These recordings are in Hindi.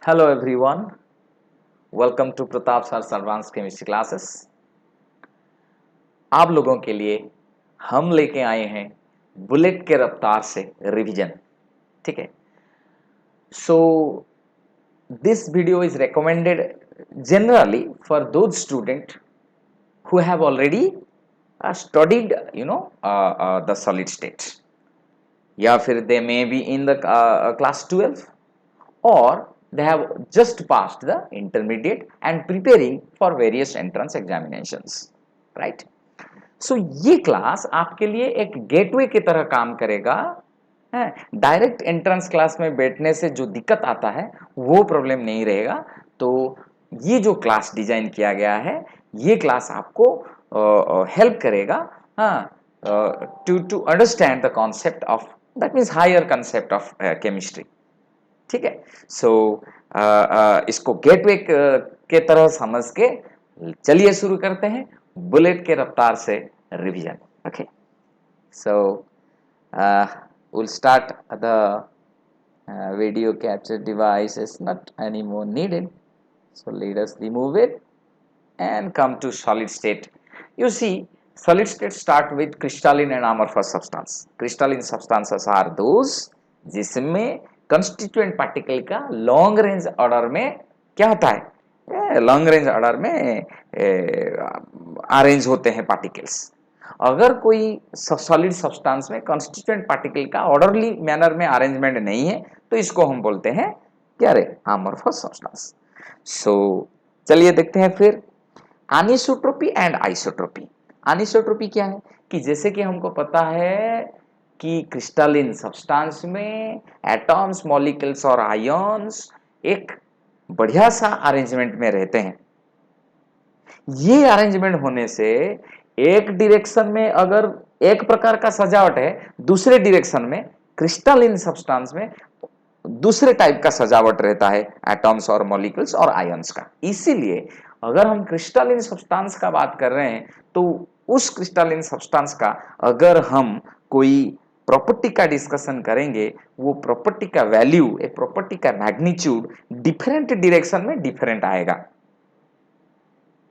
Hello everyone, welcome to Pratap Sir's Advanced Chemistry Classes। आप लोगों के लिए हम लेके आए हैं बुलेट के रफ्तार से रिवीजन। ठीक है, so this video is recommended generally for those student who have already studied the solid state, या फिर they may be in the class 12 or they have just passed the intermediate and preparing for various entrance examinations, right? So ये क्लास आपके लिए एक गेटवे की तरह काम करेगा। डायरेक्ट एंट्रेंस क्लास में बैठने से जो दिक्कत आता है वो प्रॉब्लम नहीं रहेगा। तो ये जो क्लास डिजाइन किया गया है, ये क्लास आपको हेल्प करेगा to understand the concept of, that means higher concept of chemistry. ठीक है, सो इसको गेटवे के तरह समझ के चलिए शुरू करते हैं बुलेट के रफ्तार से revision. Okay, so we'll start the video capture device is not anymore needed, so let us remove it and come to solid state. You see, solid state start with crystalline and amorphous substance. Crystalline substances are those जिसमें कंस्टिट्यूएंट पार्टिकल का लॉन्ग रेंज ऑर्डर में क्या होता है, लॉन्ग रेंज ऑर्डर में अरेंज होते हैं पार्टिकल्स। अगर कोई सॉलिड सब्सटेंस में कंस्टिट्यूएंट पार्टिकल का ऑर्डरली मैनर में अरेंजमेंट नहीं है तो इसको हम बोलते हैं क्या रे, अमॉर्फस सब्सटेंस। सो चलिए देखते हैं फिर अनिसोट्रोपी एंड आइसोट्रोपी। अनिसोट्रोपी क्या है कि जैसे कि हमको पता है कि क्रिस्टलिन सब्सटेंस में एटॉम्स, मॉलिक्यूल्स और आयन्स एक बढ़िया सा अरेंजमेंट में रहते हैं। ये अरेंजमेंट होने से एक डायरेक्शन में अगर एक प्रकार का सजावट है, दूसरे डायरेक्शन में क्रिस्टलिन सब्सटेंस में दूसरे टाइप का सजावट रहता है एटॉम्स और मॉलिक्यूल्स और आयन्स का। इसीलिए अगर हम क्रिस्टलिन सब्सटेंस का बात कर रहे हैं तो उस क्रिस्टलिन सब्सटेंस का अगर हम कोई प्रॉपर्टी का डिस्कशन करेंगे, वो प्रॉपर्टी का वैल्यू, एक प्रॉपर्टी का मैग्नीट्यूड डिफरेंट डायरेक्शन में डिफरेंट आएगा।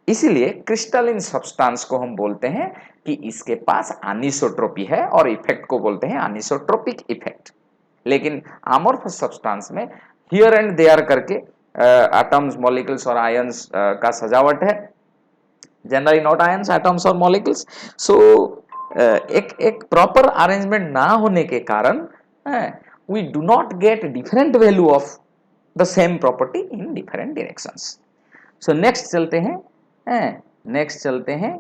इसीलिए क्रिस्टलिन सब्सटेंस को हम बोलते हैं कि इसके पास अनिसोट्रोपी है और इफेक्ट को बोलते हैं अनिसोट्रोपिक इफेक्ट। लेकिन अमॉर्फस सब्सटेंस में हियर एंड देयर करके एटम्स, मॉलिक्यूल्स और आयंस का सजावट है, जनरली नॉट आयंस, एटम्स और मॉलिक्यूल्स। सो एक प्रॉपर अरेंजमेंट ना होने के कारण we do not get different value of the same property in different directions. So next चलते हैं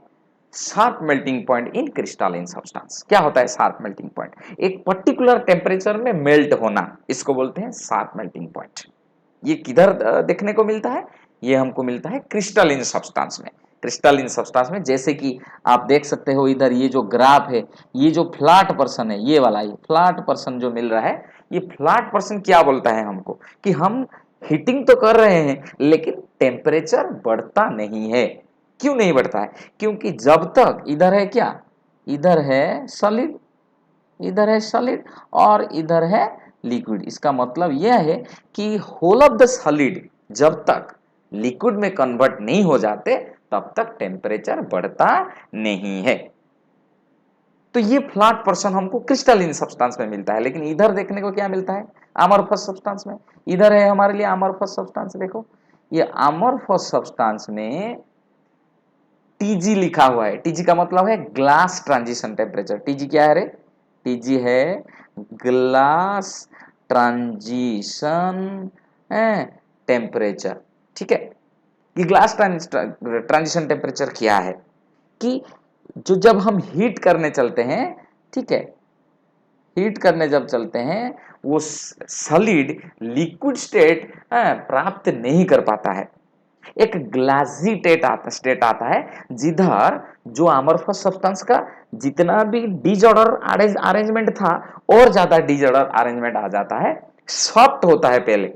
sharp melting point in crystalline substance. क्या होता है शार्प मेल्टिंग पॉइंट? एक पर्टिकुलर टेम्परेचर में मेल्ट होना, इसको बोलते हैं शार्प मेल्टिंग पॉइंट। ये किधर देखने को मिलता है? ये हमको मिलता है क्रिस्टलिन सब्सटेंस में। क्रिस्टलिन सब्सटेंस में जैसे कि आप देख सकते हो इधर ये जो ग्राफ है, ये जो फ्लैट पर्सन है, ये वाला, ये फ्लैट पर्सन जो मिल रहा है, ये फ्लैट पर्सन क्या बोलता है हमको कि हम हीटिंग तो कर रहे हैं लेकिन टेम्परेचर बढ़ता नहीं है। क्यों नहीं बढ़ता है? क्योंकि जब तक इधर है क्या, इधर है सॉलिड, इधर है सॉलिड और इधर है लिक्विड। इसका मतलब यह है कि होल ऑफ द सॉलिड जब तक लिक्विड में कन्वर्ट नहीं हो जाते तब तक टेम्परेचर बढ़ता नहीं है। तो ये फ्लैट पर्सन हमको क्रिस्टलिन सब्सटेंस में मिलता है। लेकिन इधर देखने को क्या मिलता है अमॉर्फस सब्सटेंस में? इधर है हमारे लिए अमॉर्फस सब्सटेंस। देखो ये अमॉर्फस सब्सटेंस में टीजी लिखा हुआ है। टीजी का मतलब है ग्लास ट्रांजिशन टेम्परेचर। टीजी क्या है रे? टीजी है ग्लास ट्रांजिशन टेम्परेचर। ठीक है, ये ग्लास ट्रांजिशन टेम्परेचर क्या है कि जो जब हम हीट करने चलते हैं, ठीक है, हीट करने जब चलते हैं वो सॉलिड लिक्विड स्टेट प्राप्त नहीं कर पाता है। एक ग्लासी स्टेट आता है जिधर जो अमॉर्फस सब्सटेंस का जितना भी डिसऑर्डर अरेंजमेंट था और ज्यादा डिसऑर्डर अरेंजमेंट आ जाता है, सॉफ्ट होता है पहले।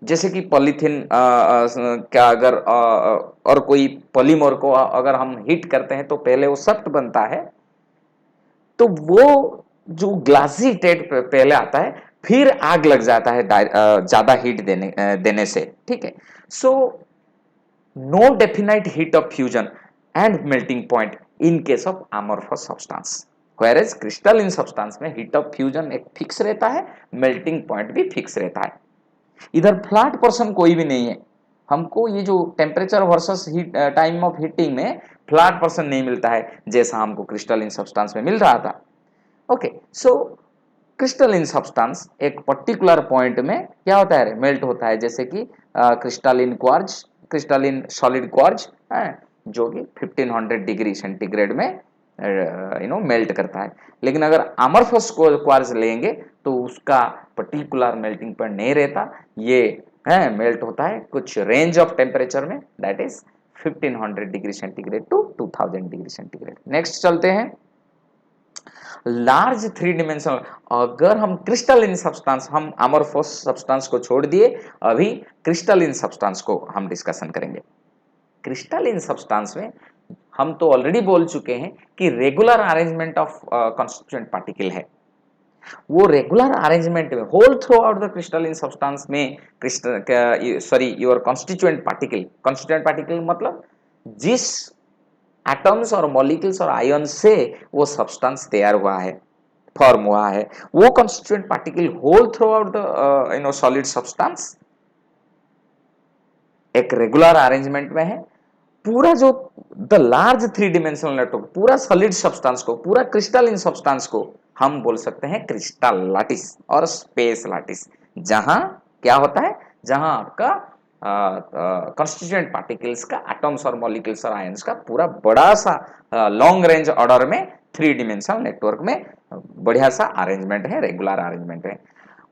जैसे कि पॉलीथीन क्या अगर और कोई पॉलीमर को अगर हम हीट करते हैं तो पहले वो सॉफ्ट बनता है, तो वो जो ग्लासी स्टेट पहले आता है फिर आग लग जाता है ज्यादा हीट देने से, ठीक है। So no definite heat of fusion and melting point in case of amorphous substance, whereas crystalline substance में हीट ऑफ फ्यूजन एक फिक्स रहता है, मेल्टिंग पॉइंट भी फिक्स रहता है। इधर फ्लैट पोर्शन कोई भी नहीं है, हमको ये जो temperature versus heat time of heating में फ्लैट पोर्शन नहीं मिलता है जैसा हमको क्रिस्टलाइन सब्सटेंस में मिल रहा था। ओके, सो क्रिस्टलाइन सब्सटेंस एक पर्टिकुलर पॉइंट में क्या होता है, मेल्ट होता है, जैसे कि crystalline quartz, crystalline solid quartz है, जो कि 1500 डिग्री सेंटीग्रेड में मेल्ट करता है। लेकिन अगर अमरफस क्वार्ज लेंगे तो उसका पर्टिकुलर मेल्टिंग पॉइंट नहीं रहता, ये है मेल्ट होता है कुछ रेंज ऑफ टेम्परेचर में, that is 1500 degree centigrade to 2000 degree centigrade. Next चलते हैं लार्ज थ्री डिमेंशनल। अगर हम क्रिस्टलाइन सब्सटेंस, हम अमोर्फस सब्सटेंस को छोड़ दिए, अभी क्रिस्टलाइन सब्सटेंस को हम डिस्कशन करेंगे। क्रिस्टलाइन सब्सटेंस में हम तो ऑलरेडी बोल चुके हैं कि regular arrangement of constituent particle है। वो रेगुलर अरेंजमेंट में whole throughout the crystalline substance में योर कॉन्स्टिट्यूएंट पार्टिकल मतलब जिस एटम्स और मॉलिक्यूल्स और आयन से वो सब्सटेंस तैयार हुआ है, फॉर्म हुआ है, वो constituent particle whole throughout the solid substance एक रेगुलर अरेंजमेंट में है। पूरा जो the large three dimensional network, पूरा सॉलिड सब्सटेंस को, पूरा क्रिस्टलाइन सब्सटेंस को हम बोल सकते हैं क्रिस्टल लैटिस और स्पेस लैटिस, जहां क्या होता है, जहां आपका कॉन्स्टिट्यूएंट पार्टिकल्स का, एटम्स और मॉलिक्यूल्स और आयंस का पूरा बड़ा सा लॉन्ग रेंज ऑर्डर में थ्री डिमेंशनल नेटवर्क में बढ़िया सा अरेंजमेंट है, रेगुलर अरेंजमेंट है।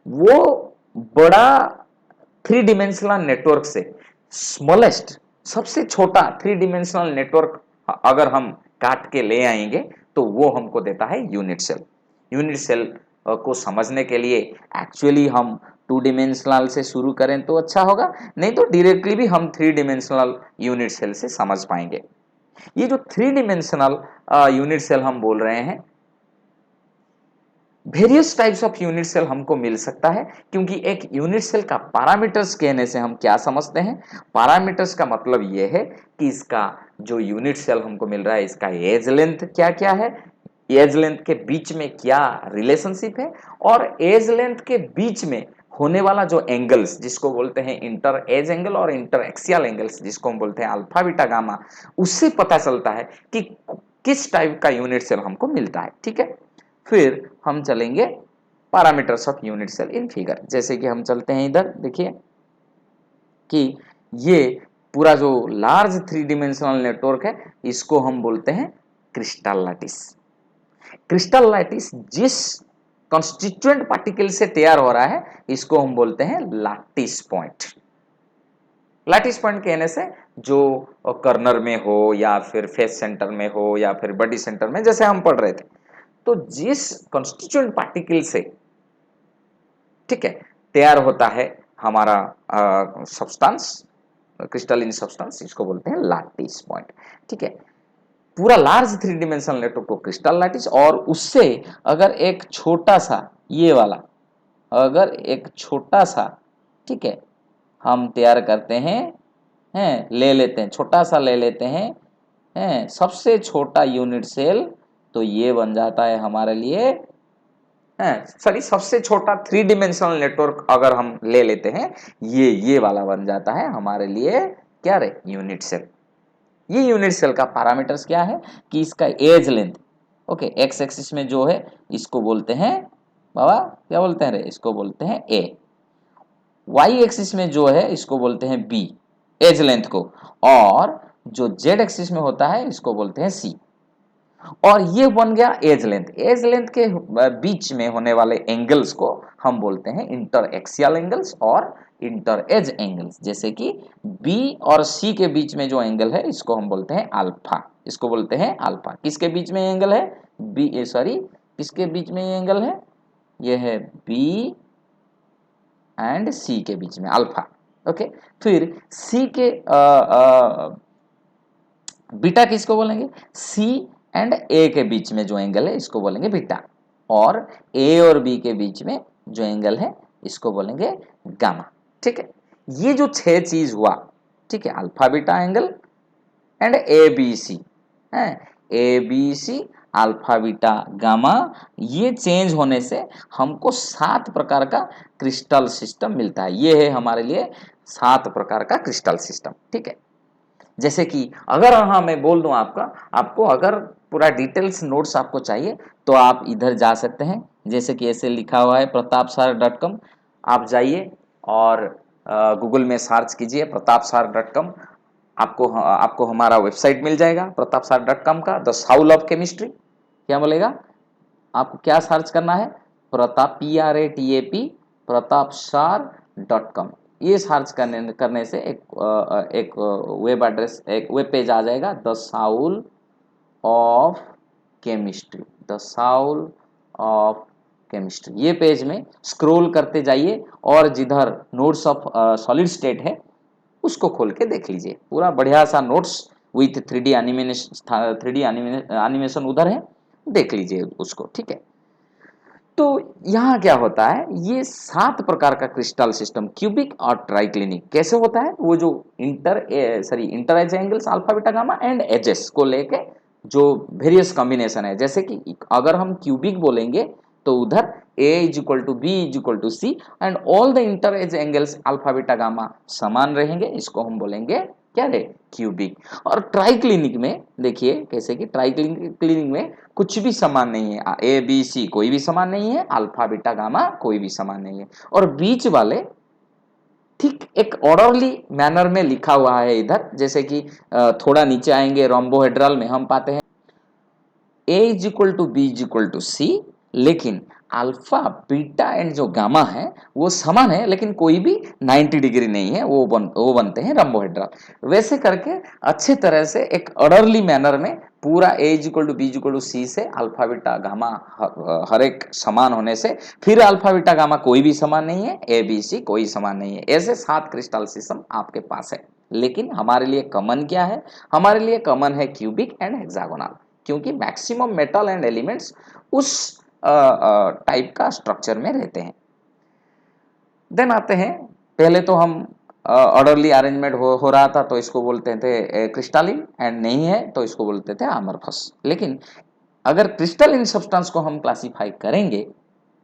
वो बड़ा थ्री डिमेंशनल नेटवर्क से स्मॉलेस्ट, सबसे छोटा थ्री डिमेंशनल नेटवर्क अगर हम काट के ले आएंगे तो वो हमको देता है यूनिट सेल। यूनिट सेल को समझने के लिए एक्चुअली हम टू डिमेंशनल से शुरू करें तो अच्छा होगा, नहीं तो डायरेक्टली भी हम थ्री डिमेंशनल यूनिट सेल से समझ पाएंगे। ये जो थ्री डिमेंशनल यूनिट सेल हम बोल रहे हैं, various types of unit cell हमको मिल सकता है, क्योंकि एक यूनिट सेल का पैरामीटर्स कहने से हम क्या समझते हैं, पैरामीटर्स का मतलब यह है कि इसका जो यूनिट सेल हमको मिल रहा है, इसका एज लेंथ क्या क्या है, एज लेंथ के बीच में क्या रिलेशनशिप है, और एज लेंथ के बीच में होने वाला जो एंगल्स जिसको बोलते हैं इंटर एज एंगल और इंटर एक्सियल एंगल्स जिसको हम बोलते हैं अल्फा बीटा गामा, उससे पता चलता है कि किस टाइप का यूनिट सेल हमको मिलता है। ठीक है, फिर हम चलेंगे parameters of unit cell in figure. जैसे कि हम चलते हैं इधर, देखिए कि ये पूरा जो लार्ज थ्री डिमेंशनल नेटवर्क है, इसको हम बोलते हैं क्रिस्टल लैटिस। क्रिस्टल लैटिस जिस कॉन्स्टिट्यूएंट पार्टिकल से तैयार हो रहा है, इसको हम बोलते हैं लैटिस पॉइंट। लैटिस पॉइंट कहने से जो कर्नर में हो या फिर फेस सेंटर में हो या फिर बॉडी सेंटर में, जैसे हम पढ़ रहे थे, तो जिस कॉन्स्टिट्यूएंट पार्टिकल से, ठीक है, तैयार होता है हमारा सब्सटेंस, क्रिस्टलाइन सब्सटेंस, इसको बोलते हैं लैटिस पॉइंट। ठीक है, पूरा लार्ज थ्री डिमेंशनल नेटवर्क को क्रिस्टल लैटिस, और उससे अगर एक छोटा सा ये वाला, अगर एक छोटा सा, ठीक है, हम तैयार करते हैं ले लेते हैं, छोटा सा ले लेते हैं सबसे छोटा यूनिट सेल, तो ये बन जाता है हमारे लिए सॉरी, सबसे छोटा थ्री डिमेंशनल नेटवर्क अगर हम ले लेते हैं, ये वाला बन जाता है हमारे लिए क्या रे, यूनिट सेल। ये यूनिट सेल का पैरामीटर्स क्या है कि इसका edge length, okay, X axis में जो है इसको बोलते हैं बाबा, क्या बोलते हैं रे, इसको बोलते हैं ए। वाई एक्सिस में जो है इसको बोलते हैं बी, एज लेंथ को, और जो जेड एक्सिस में होता है इसको बोलते हैं सी। और ये बन गया एज लेंथ। एज लेंथ के बीच में होने वाले एंगल्स को हम बोलते हैं इंटर एक्सियल एंगल्स और इंटर एज एंगल्स। जैसे कि बी और सी के बीच में जो एंगल है इसको हम बोलते हैं अल्फा, इसको बोलते हैं अल्फा। किसके बीच में एंगल है, बी सॉरी, किसके बीच में ये एंगल है, ये है बी एंड सी के बीच में अल्फा। ओके, फिर सी के बीटा किसको बोलेंगे, सी एंड ए के बीच में जो एंगल है इसको बोलेंगे बीटा, और ए और बी के बीच में जो एंगल है इसको बोलेंगे गामा। ठीक है, ये जो 6 चीज हुआ, ठीक है, alpha beta angle and A B C है, A B C alpha beta gamma, ये चेंज होने से हमको 7 प्रकार का क्रिस्टल सिस्टम मिलता है। ये है हमारे लिए 7 प्रकार का क्रिस्टल सिस्टम। ठीक है, जैसे कि अगर हाँ मैं बोल दूं आपको अगर पूरा डिटेल्स नोट्स आपको चाहिए तो आप इधर जा सकते हैं, जैसे कि ऐसे लिखा हुआ है प्रतापसर.com, आप जाइए और गूगल में सर्च कीजिए प्रतापसर.com, आपको हमारा वेबसाइट मिल जाएगा प्रतापसर.com का, द साउल ऑफ केमिस्ट्री। क्या बोलेगा, आपको क्या सर्च करना है, प्रताप PRATAP प्रतापसर.com, ये सर्च करने से एक वेब एड्रेस, एक वेब पेज आ जाएगा, the Saul of chemistry, the Saul of chemistry. ये पेज में स्क्रॉल करते जाइए और जिधर नोट्स ऑफ सॉलिड स्टेट है उसको खोल के देख लीजिए, पूरा बढ़िया सा नोट्स विथ 3D एनिमेशन उधर है, देख लीजिए उसको। ठीक है, तो यहाँ क्या होता है, ये 7 प्रकार का क्रिस्टल सिस्टम क्यूबिक और ट्राइक्लिनिक कैसे होता है, वो जो inter edge angles alpha beta gamma and axes को लेके जो वेरियस कॉम्बिनेशन है, जैसे कि अगर हम क्यूबिक बोलेंगे तो उधर A is equal to B is equal to C and all the inter edge angles alpha beta gamma समान रहेंगे, इसको हम बोलेंगे क्या रे, क्यूबिक। और ट्राइक्लिनिक में देखिए कैसे कि ट्राइक्लिनिक में कुछ भी समान नहीं है, ए बी सी कोई भी समान नहीं है, अल्फा बीटा गामा कोई भी समान नहीं है, और बीच वाले ठीक एक ऑर्डरली मैनर में लिखा हुआ है इधर, जैसे कि थोड़ा नीचे आएंगे रोम्बोहेड्रल में हम पाते हैं A is equal to B is equal to C, लेकिन अल्फा बीटा एंड जो गामा है वो समान है, लेकिन कोई भी 90 डिग्री नहीं है, वो बनते हैं रंबोहेड्रल। वैसे करके अच्छे तरह से एक ऑर्डरली मैनर में पूरा A is equal to B is equal to C से अल्फा बीटा गामा हर एक समान होने से फिर अल्फा बीटा गामा कोई भी समान नहीं है, ए बी सी कोई समान नहीं है, ऐसे 7 क्रिस्टल सिस्टम आपके पास है। लेकिन हमारे लिए कॉमन क्या है, हमारे लिए कॉमन है क्यूबिक एंड हेक्सागोनल, क्योंकि मैक्सिमम मेटल एंड एलिमेंट्स उस टाइप का स्ट्रक्चर में रहते हैं। देन आते हैं, पहले तो हम ऑर्डरली अरेंजमेंट हो रहा था तो इसको बोलते थे क्रिस्टलिन, एंड नहीं है तो इसको बोलते थे अमरफस। लेकिन अगर क्रिस्टलिन सब्सटेंस को हम क्लासिफाई करेंगे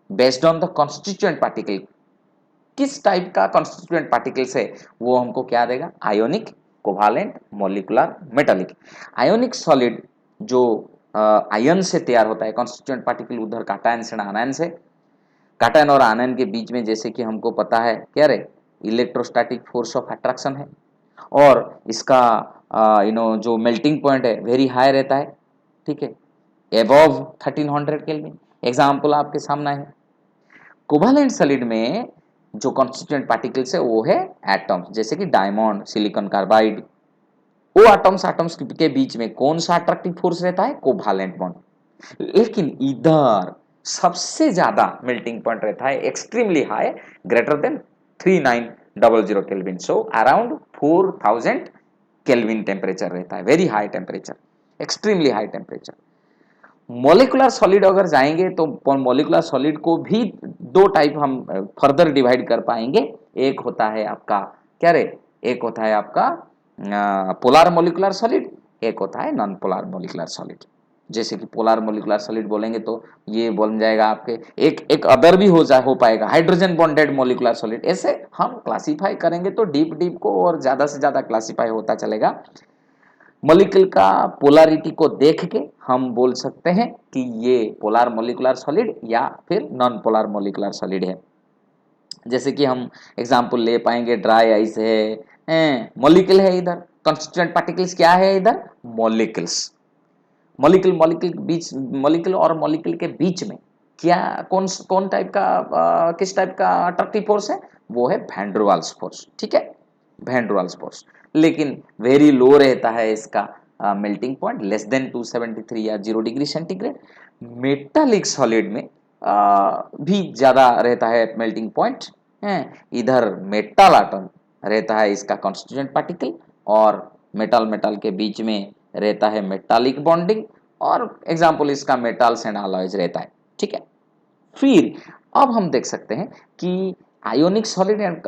based on the constituent particle, किस टाइप का कॉन्स्टिट्यूएंट पार्टिकल्स है वो हमको क्या देगा, ionic, covalent, molecular, metallic. Ionic solid जो आयन से तैयार होता है, कॉन्स्टिट्यूएंट पार्टिकल उधर काटायन से आनायन से, काटायन और आनायन के बीच में जैसे कि हमको पता है क्या रे, इलेक्ट्रोस्टैटिक फोर्स ऑफ अट्रैक्शन है, और इसका जो मेल्टिंग पॉइंट है वेरी हाई रहता है। ठीक है, एबव 1300 केल्विन। एग्जाम्पल आपके सामने है, कोवालेंट सॉलिड में जो कॉन्स्टिट्यूएंट पार्टिकल्स है वो है एटम्स, जैसे कि डायमंड, सिलिकॉन कार्बाइड। वो एटम्स के बीच में कौन सा अट्रैक्टिव फोर्स रहता है, कोवालेंट बॉन्ड। लेकिन इधर सबसे ज्यादा मेल्टिंग पॉइंट रहता है extremely high, greater than 3900 kelvin, so around 4000 kelvin temperature रहता है, very high temperature, extremely high temperature. Molecular solid अगर जाएंगे तो मोलिकुलर सॉलिड को भी 2 टाइप हम फर्दर डिवाइड कर पाएंगे। एक होता है आपका क्या रे, एक होता है आपका पोलर मोलिकुलर सॉलिड, एक होता है नॉन पोलर मोलिकुलर सॉलिड। जैसे कि पोलर मोलिकुलर सॉलिड बोलेंगे तो ये बन जाएगा आपके एक अदर भी हो पाएगा, हाइड्रोजन बॉन्डेड मोलिकुलर सॉलिड। ऐसे हम क्लासिफाई करेंगे तो डीप को और ज्यादा से ज्यादा क्लासिफाई होता चलेगा। मॉलिक्यूल का पोलैरिटी को देख के हम बोल सकते हैं कि ये पोलर मोलिकुलर सॉलिड या फिर नॉन पोलर मोलिकुलर सॉलिड है। जैसे कि हम एग्जांपल ले पाएंगे, ड्राई आइस है, मॉलिक्यूल है, इधर कॉन्स्टिट्यूएंट पार्टिकल्स क्या है, इधर मॉलिक्यूल्स। मॉलिक्यूल और मॉलिक्यूल के बीच में क्या कौन टाइप का किस टाइप का अट्रैक्टिव फोर्स है, वो है वैन डर वाल्स फोर्स। ठीक है, वैन डर वाल्स फोर्स, लेकिन वेरी लो रहता है इसका मेल्टिंग पॉइंट, लेस देन 273 या 0 डिग्री सेंटीग्रेड। मेटालिक सॉलिड में भी ज्यादा रहता है मेल्टिंग पॉइंट है। इधर मेटल आटम रहता है इसका कॉन्स्टिट्यूएंट पार्टिकल, और मेटल के बीच में रहता है मेटालिक बॉन्डिंग, और एग्जाम्पल इसका मेटल्स एंड अलॉयज रहता है। ठीक है, फिर अब हम देख सकते हैं कि ionic solid and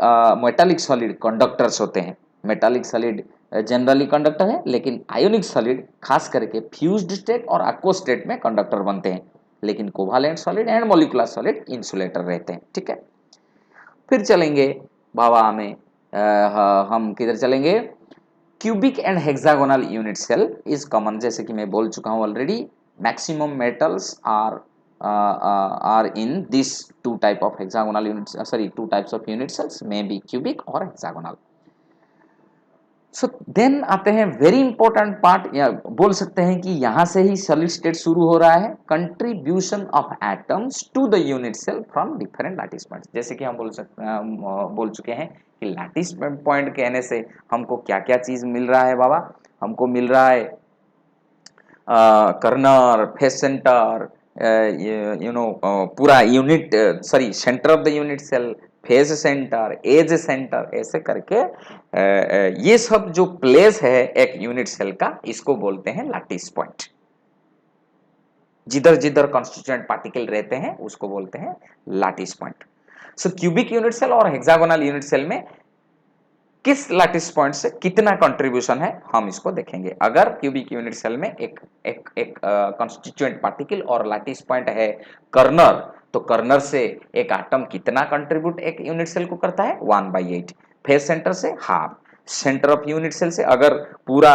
metallic solid conductors होते हैं। मेटालिक सॉलिड जनरली कंडक्टर है, लेकिन आयोनिक सॉलिड खास करके फ्यूज्ड स्टेट और aqueous स्टेट में कंडक्टर बनते हैं, लेकिन covalent solid and molecular solid insulator रहते हैं। ठीक है, फिर चलेंगे बाबा में हम किधर चलेंगे, cubic and hexagonal unit cell is common. जैसे कि मैं बोल चुका हूं already, maximum metals are in this two type of hexagonal unit, sorry two types of unit cells, may be cubic और हेक्सागोनल। सो देन आते हैं वेरी इंपॉर्टेंट पार्ट, या बोल सकते हैं कि यहां से ही सॉलिड स्टेट शुरू हो रहा है, contribution of atoms to the unit cell from different lattice points. जैसे कि हम बोल चुके हैं कि लैटिस पॉइंट कहने से हमको क्या क्या चीज मिल रहा है बाबा, हमको मिल रहा है कर्नर, फेस सेंटर, पूरा unit, sorry centre of the unit cell, face centre, edge centre, ऐसे करके ये सब जो प्लेस है एक यूनिट सेल का, इसको बोलते हैं लैटिस पॉइंट। जिधर जिधर कॉन्स्टिट्यूएंट पार्टिकल रहते हैं उसको बोलते हैं लैटिस पॉइंट। सो क्यूबिक यूनिट सेल और हेक्सागोनल यूनिट सेल में किस लैटिस पॉइंट से कितना कंट्रीब्यूशन है हम इसको देखेंगे। अगर क्यूबिक यूनिट सेल में एक एक एक कॉन्स्टिट्यूएंट पार्टिकल और लैटिस पॉइंट है कर्नर, तो कर्नर से एक एटम कितना कंट्रीब्यूट एक यूनिट सेल को करता है, 1/8। फेस सेंटर से half. Centre of unit cell से, अगर पूरा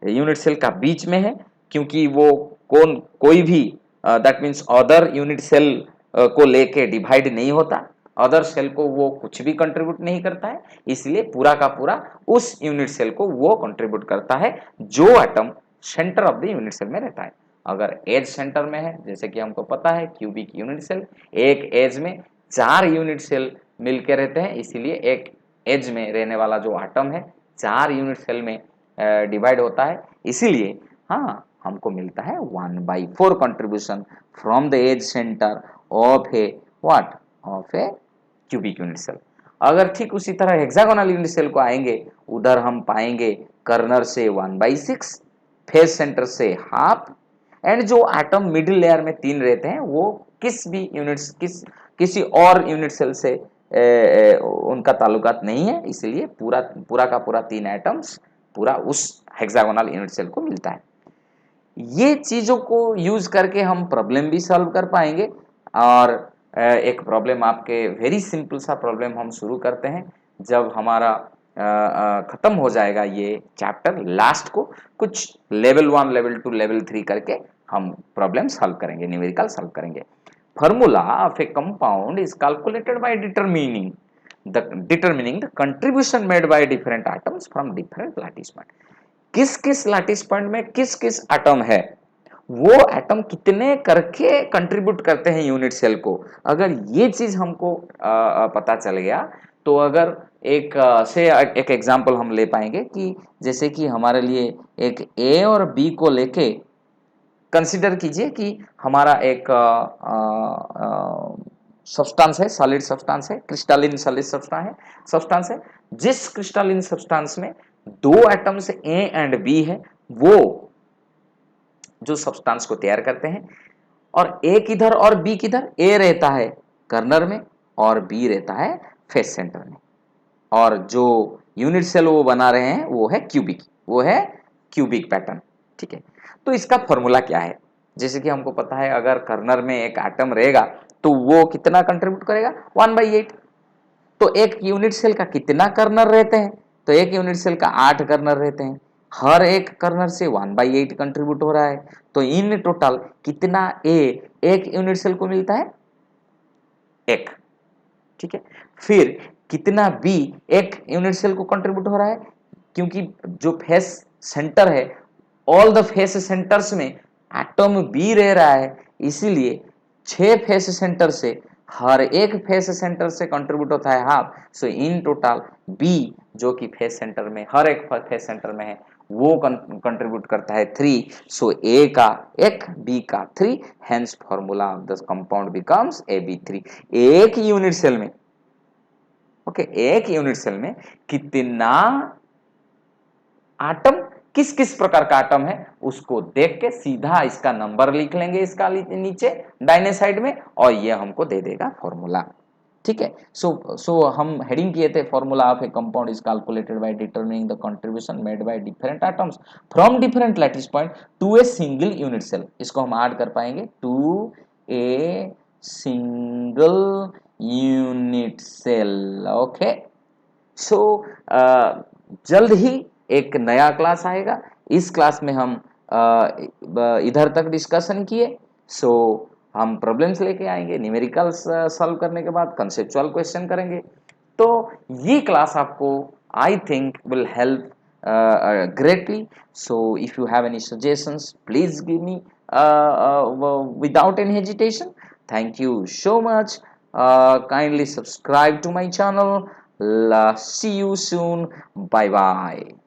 यूनिट सेल का बीच में है, क्योंकि वो कोई भी that means other unit cell को लेके डिवाइड नहीं होता, अदर सेल को वो कुछ भी कंट्रीब्यूट नहीं करता है, इसलिए पूरा का पूरा उस यूनिट सेल को वो कंट्रीब्यूट करता है जो atom centre of the unit cell में रहता है। अगर एज सेंटर में है, जैसे कि हमको पता है क्यूबिक यूनिट सेल, एक एज में 4 यूनिट सेल मिलकर रहते हैं, इसीलिए एक एज में रहने वाला जो एटम है 4 यूनिट सेल में डिवाइड होता है, इसीलिए हाँ हमको मिलता है 1/4 contribution from the edge centre of a what, of a cubic unit cell. अगर ठीक उसी तरह हेक्सागोनल यूनिट सेल को आएंगे, उधर हम पाएंगे कर्नर से 1/6, फेस सेंटर से हाफ, एंड जो एटम मिडिल लेयर में 3 रहते हैं वो किस भी यूनिट्स किसी और यूनिट सेल से उनका ताल्लुकात नहीं है, इसलिए पूरा पूरा का पूरा 3 एटम्स पूरा उस हेक्सागोनल यूनिट सेल को मिलता है। ये चीजों को यूज करके हम प्रॉब्लम भी सॉल्व कर पाएंगे। और एक प्रॉब्लम आपके वेरी सिंपल सा प्रॉब्लम हम शुरू करते हैं, जब हमारा खत्म हो जाएगा ये चैप्टर, लास्ट को कुछ लेवल 1, लेवल 2, लेवल 3 करके हम प्रॉब्लम सॉल्व करेंगे, न्यूमेरिकल सॉल्व करेंगे। Formula of a compound is calculated bye determining the contribution made by different atoms from different lattice point। किस किस लैटिस पॉइंट में किस किस एटम है, वो एटम कितने करके कंट्रीब्यूट करते हैं यूनिट सेल को। अगर ये चीज हमको पता चल गया, तो अगर एक से एक एग्जांपल हम ले पाएंगे कि जैसे कि हमारे लिए एक ए और बी को लेके कंसिडर कीजिए कि हमारा एक सब्सटेंस है, सॉलिड सब्सटेंस है, क्रिस्टलिन सॉलिड सब्सटेंस है, जिस क्रिस्टलिन सब्सटेंस में 2 एटम्स ए एंड बी है, वो जो सब्सटेंस को तैयार करते हैं, और ए किधर और बी किधर, ए रहता है कर्नर में और बी रहता है फेस सेंटर में, और जो यूनिट सेल वो बना रहे हैं वो है क्यूबिक पैटर्न। ठीक है, तो इसका फॉर्मूला क्या है, जैसे कि हमको पता है अगर कर्नर में एक एटम रहेगा तो वो कितना कंट्रीब्यूट करेगा, 1/8। तो एक यूनिट सेल का कितना कर्नर रहते हैं, तो एक यूनिट सेल का 8 कर्नर रहते हैं, हर एक कर्नर से 1/8 कंट्रीब्यूट हो रहा है, तो इन टोटल कितना ए एक यूनिट सेल को मिलता है, 1। ठीक है, फिर कितना बी एक यूनिट सेल को कंट्रीब्यूट हो रहा है, क्योंकि जो फेस सेंटर है, ऑल द फेस सेंटर्स में एटम बी रह रहा है, इसीलिए 6 फेस सेंटर से हर एक फेस सेंटर से कंट्रीब्यूट होता है half. So in total be जो कि फेस सेंटर में हर एक फेस सेंटर में है वो कंट्रीब्यूट करता है 3। सो ए का 1, बी का 3, hence formula of the compound becomes AB3। एक यूनिट सेल में, ओके, एक यूनिट सेल में कितना एटम किस किस प्रकार का एटम है उसको देख के सीधा इसका नंबर लिख लेंगे इसका नीचे दाहिने साइड में, और ये हमको दे देगा फॉर्मूला। ठीक है। सो हम हेडिंग किए थे formula of a compound is calculated by determining the contribution made by different atoms from different lattice point to a single unit cell. इसको हम ऐड कर पाएंगे, to a single unit cell. Okay. So जल्द ही एक नया क्लास आएगा। इस क्लास में हम इधर तक डिस्कशन किए। सो हम प्रॉब्लम्स लेके आएंगे, न्यूमेरिकल्स सॉल्व करने के बाद कंसेप्चुअल क्वेश्चन करेंगे। तो ये क्लास आपको I think will help greatly. So if you have any suggestions, please give me without any hesitation. Thank you so much. Kindly subscribe to my channel. See you soon. Bye bye.